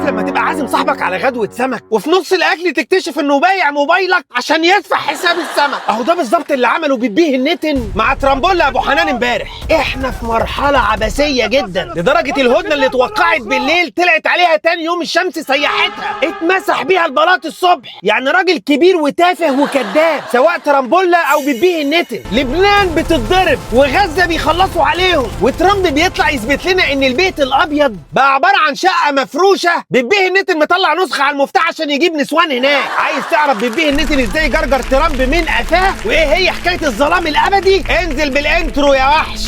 لما تبقى عازم صاحبك على غدوة سمك وفي نص الاكل تكتشف انه بايع موبايلك عشان يدفع حساب السمك؟ اهو ده بالظبط اللي عمله بيبيه النتن مع ترامبولا ابو حنان امبارح. احنا في مرحلة عبثية جدا لدرجة الهدنة اللي اتوقعت بالليل طلعت عليها تاني يوم الشمس سيحتها، اتمسح بيها البلاط الصبح. يعني راجل كبير وتافه وكذاب سواء ترامبولا او بيبيه النتن. لبنان بتتضرب وغزة بيخلصوا عليهم، وترامب بيطلع يثبت لنا ان البيت الابيض بقى عبارة عن شقة مفروشة. بيبيه النتن مطلع نسخة على المفتاح عشان يجيب نسوان هناك. عايز تعرف بيبيه النتن ازاي جرجر ترامب من قفاه وايه هي حكاية الظلام الابدي؟ انزل بالانترو يا وحش.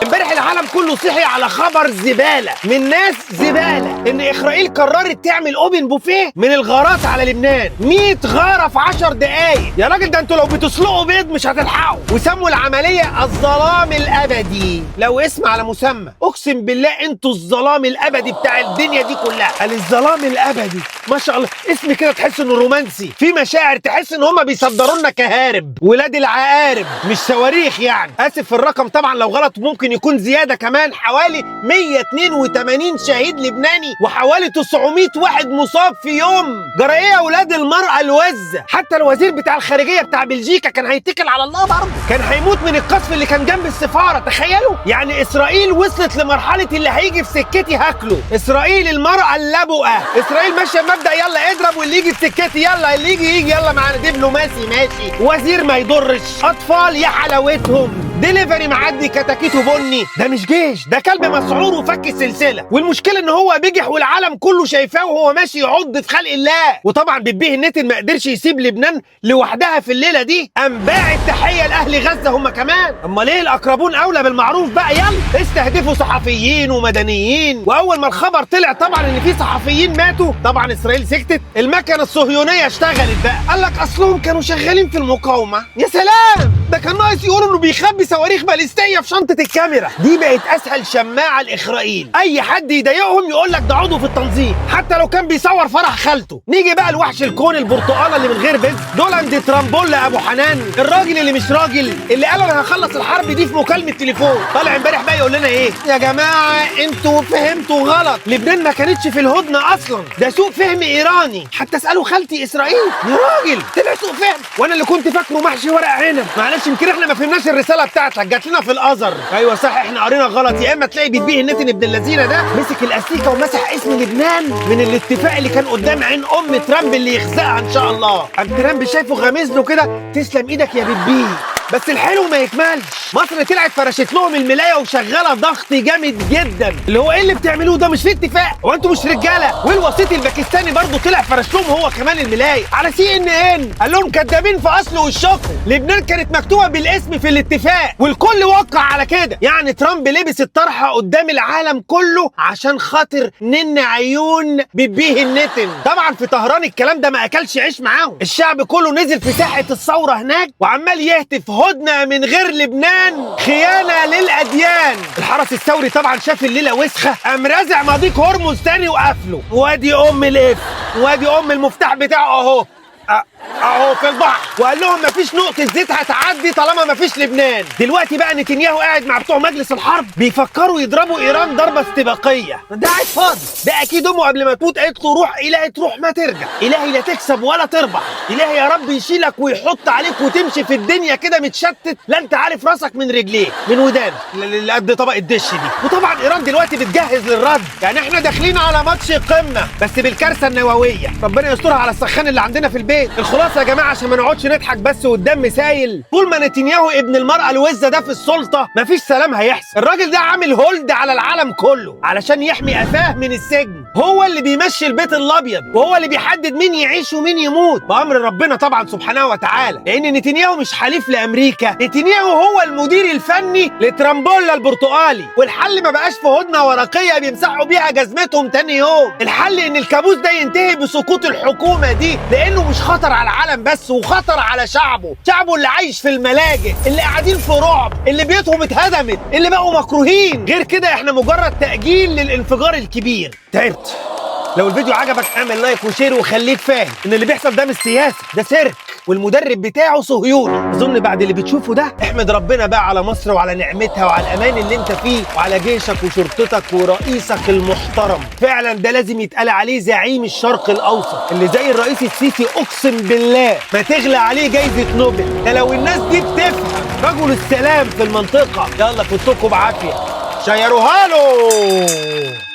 امبارح العالم كله صحي على خبر زباله من ناس زباله ان اسرائيل قررت تعمل اوبن بوفيه من الغارات على لبنان. 100 غاره في 10 دقايق. يا راجل ده انتوا لو بتسلقوا بيض مش هتلحقوا. وسموا العمليه الظلام الابدي. لو اسم على مسمى، اقسم بالله انتوا الظلام الابدي بتاع الدنيا دي كلها. قال الظلام الابدي، ما شاء الله اسم كده تحس انه رومانسي، في مشاعر، تحس ان هم بيصدروا لنا كهارب ولاد العقارب مش صواريخ يعني. اسف في الرقم طبعا لو غلط، ممكن يكون زياده كمان. حوالي 182 شهيد لبناني وحوالي 900 واحد مصاب في يوم. جرى ايه يا اولاد المرأة الوزة؟ حتى الوزير بتاع الخارجيه بتاع بلجيكا كان هيتكل على الله برضه، كان هيموت من القصف اللي كان جنب السفاره. تخيلوا يعني اسرائيل وصلت لمرحله اللي هيجي في سكتي هاكله. اسرائيل المرأة اللبؤه. اسرائيل ماشيه مبدا يلا اضرب واللي يجي في سكتي يلا، اللي يجي يلا معانا. دبلوماسي ماشي، وزير ما يضرش، اطفال يا حلاوتهم، ديليفري معدي كتاكيته بني. ده مش جيش، ده كلب مسعور وفك السلسله. والمشكله ان هو بيجح والعالم كله شايفاه وهو ماشي يعض في خلق الله. وطبعا بيبيه النتن ما قدرش يسيب لبنان لوحدها في الليله دي، قام باعت تحيه لاهل غزه هم كمان. امال ليه؟ الاقربون اولى بالمعروف بقى. يلا استهدفوا صحفيين ومدنيين. واول ما الخبر طلع طبعا ان في صحفيين ماتوا، طبعا اسرائيل سكتت. المكنه الصهيونيه اشتغلت بقى. قال لك اصلهم كانوا شغالين في المقاومه. يا سلام، ده كان ناقص يقولوا انه بيخبي صواريخ باليستيه في شنطه الكاميرا. دي بقت اسهل شماعه لاسرائيل. اي حد يضايقهم يقول لك ده عضو في التنظيم، حتى لو كان بيصور فرح خالته. نيجي بقى لوحش الكون البرتقاله اللي من غير بز، دولان ترامبولا ابو حنان، الراجل اللي مش راجل، اللي قال انا هخلص الحرب دي في مكالمه تليفون. طالع امبارح بقى يقول لنا ايه؟ يا جماعه انتوا فهمتوا غلط، لبنان ما كانتش في الهدنه اصلا، ده سوء فهم ايراني. حتى اسالوا خالتي اسرائيل. يا راجل طلع سوء فهم، وانا اللي كنت فاكره محشي ورق عنب. معلش يمكن احنا ما فهمناش الرساله بتاعتك، جات لنا في الازر. ايوه صح، احنا قرينا غلط. يا اما تلاقي بيبيه النتن ابن اللذينه ده مسك الاستيكه ومسح اسم لبنان من الاتفاق اللي كان قدام عين ام ترامب اللي يخزقها ان شاء الله. قام ترامب شايفه غامز له كده، تسلم ايدك يا بيبيه. بس الحلو ما يكملش، مصر طلعت فرشت لهم الملايه وشغاله ضغط جامد جدا. اللي هو ايه اللي بتعملوه ده؟ مش في اتفاق؟ هو انتوا مش رجاله؟ والوسيط الباكستاني برضه طلع فرش لهم هو كمان الملايه على CNN. قال لهم كدابين في اصل وشكوا. لبنان كانت مكتوبه بالاسم في الاتفاق والكل وقع على كده. يعني ترامب لبس الطرحه قدام العالم كله عشان خاطر نن عيون بيبيه النتن. طبعا في طهران الكلام ده ما اكلش عيش معاهم. الشعب كله نزل في ساحه الثوره هناك وعمال يهتف هدنه من غير لبنان، خيانه للاديان. الحرس الثوري طبعا شاف الليله وسخه، قام رازع مضيق هرمز تاني وقفله. وادي ام الاف، وادي ام المفتاح بتاعه اهو في البحر. وقال لهم مفيش نقطه زيت هتعدي طالما مفيش لبنان. دلوقتي بقى نتنياهو قاعد مع بتوع مجلس الحرب بيفكروا يضربوا ايران ضربه استباقيه. ده قاعد فاضي، ده اكيد امه قبل ما تموت قالت له روح الهي تروح ما ترجع، الهي لا تكسب ولا تربح، الهي يا رب يشيلك ويحط عليك وتمشي في الدنيا كده متشتت، لا انت عارف راسك من رجليك من ودانك اللي قد طبق الدش دي. وطبعا ايران دلوقتي بتجهز للرد. يعني احنا داخلين على ماتش قمه بس بالكارثه النوويه. ربنا يسترها على السخان اللي عندنا في البيت. الخلاصه يا جماعه عشان ما نقعدش نضحك بس والدم سايل، طول ما نتنياهو ابن المرأة الوزة ده في السلطة مفيش سلام هيحصل. الراجل ده عامل هولد على العالم كله علشان يحمي قفاه من السجن. هو اللي بيمشي البيت الابيض وهو اللي بيحدد مين يعيش ومين يموت بأمر ربنا طبعا سبحانه وتعالى. لأن نتنياهو مش حليف لأمريكا، نتنياهو هو المدير الفني لترامبولا البرتقالي. والحل ما بقاش في هدنة ورقية بيمسحوا بيها جزمتهم تاني يوم. الحل ان الكابوس ده ينتهي بسقوط الحكومة دي، لأنه مش خطر على العالم بس وخطر على شعبه اللي عايش في الملاجئ، اللي قاعدين في رعب، اللي بيوتهم اتهدمت، اللي بقوا مكروهين. غير كده احنا مجرد تأجيل للانفجار الكبير. تعبت. لو الفيديو عجبك اعمل لايك وشير وخليك فاهم ان اللي بيحصل ده مش سياسة، ده سيرك. والمدرب بتاعه صهيوني. اظن بعد اللي بتشوفه ده احمد ربنا بقى على مصر وعلى نعمتها وعلى الامان اللي انت فيه وعلى جيشك وشرطتك ورئيسك المحترم. فعلا ده لازم يتقال عليه زعيم الشرق الاوسط اللي زي الرئيس السيسي. اقسم بالله ما تغلى عليه جايزه نوبل. ده لو الناس دي بتفهم رجل السلام في المنطقه. يلا فوتكم بعافيه، شيروها له.